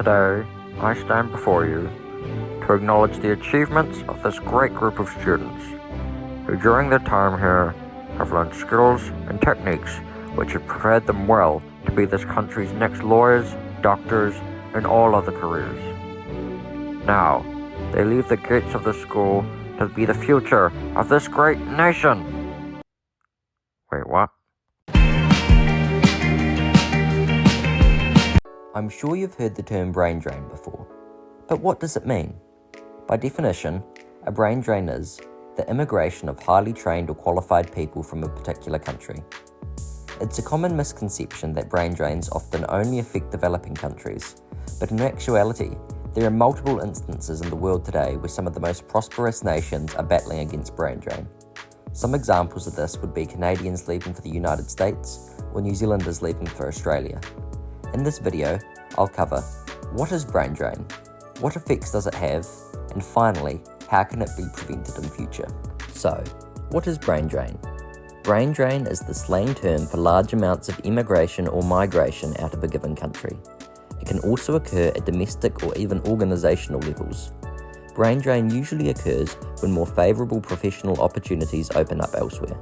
Today, I stand before you to acknowledge the achievements of this great group of students who during their time here have learned skills and techniques which have prepared them well to be this country's next lawyers, doctors, and all other careers. Now, they leave the gates of the school to be the future of this great nation. Wait, what? I'm sure you've heard the term brain drain before, but what does it mean? By definition, a brain drain is the immigration of highly trained or qualified people from a particular country. It's a common misconception that brain drains often only affect developing countries, but in actuality, there are multiple instances in the world today where some of the most prosperous nations are battling against brain drain. Some examples of this would be Canadians leaving for the United States or New Zealanders leaving for Australia. In this video, I'll cover what is brain drain, what effects does it have, and finally, how can it be prevented in future? So, what is brain drain? Brain drain is the slang term for large amounts of immigration or migration out of a given country. It can also occur at domestic or even organisational levels. Brain drain usually occurs when more favourable professional opportunities open up elsewhere.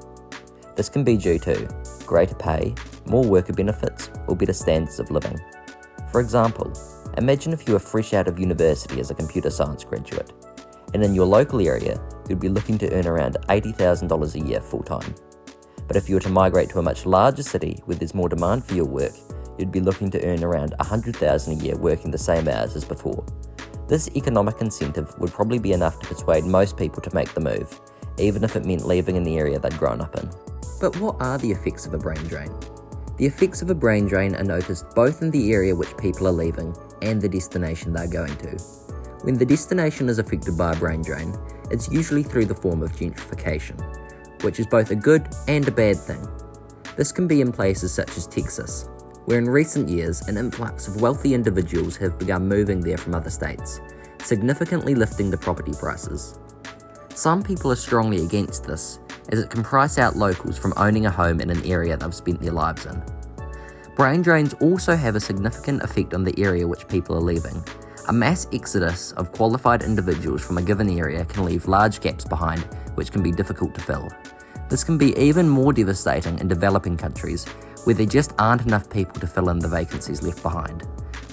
This can be due to greater pay, more worker benefits, or better standards of living. For example, imagine if you were fresh out of university as a computer science graduate, and in your local area, you'd be looking to earn around $80,000 a year full-time. But if you were to migrate to a much larger city where there's more demand for your work, you'd be looking to earn around $100,000 a year working the same hours as before. This economic incentive would probably be enough to persuade most people to make the move, even if it meant leaving in the area they'd grown up in. But what are the effects of a brain drain? The effects of a brain drain are noticed both in the area which people are leaving and the destination they're going to. When the destination is affected by a brain drain, it's usually through the form of gentrification, which is both a good and a bad thing. This can be in places such as Texas, where in recent years an influx of wealthy individuals have begun moving there from other states, significantly lifting the property prices. Some people are strongly against this, as it can price out locals from owning a home in an area they've spent their lives in. Brain drains also have a significant effect on the area which people are leaving. A mass exodus of qualified individuals from a given area can leave large gaps behind, which can be difficult to fill. This can be even more devastating in developing countries, where there just aren't enough people to fill in the vacancies left behind,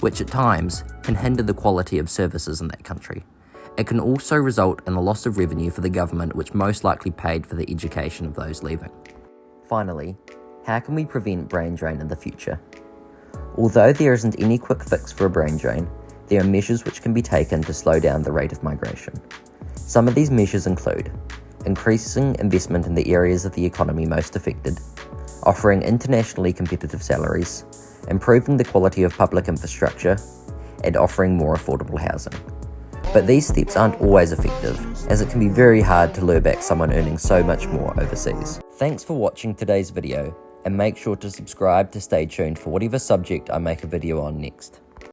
which at times can hinder the quality of services in that country. It can also result in a loss of revenue for the government, which most likely paid for the education of those leaving. Finally, how can we prevent brain drain in the future? Although there isn't any quick fix for a brain drain, there are measures which can be taken to slow down the rate of migration. Some of these measures include increasing investment in the areas of the economy most affected, offering internationally competitive salaries, improving the quality of public infrastructure, and offering more affordable housing. But these steps aren't always effective, as it can be very hard to lure back someone earning so much more overseas. Thanks for watching today's video, and make sure to subscribe to stay tuned for whatever subject I make a video on next.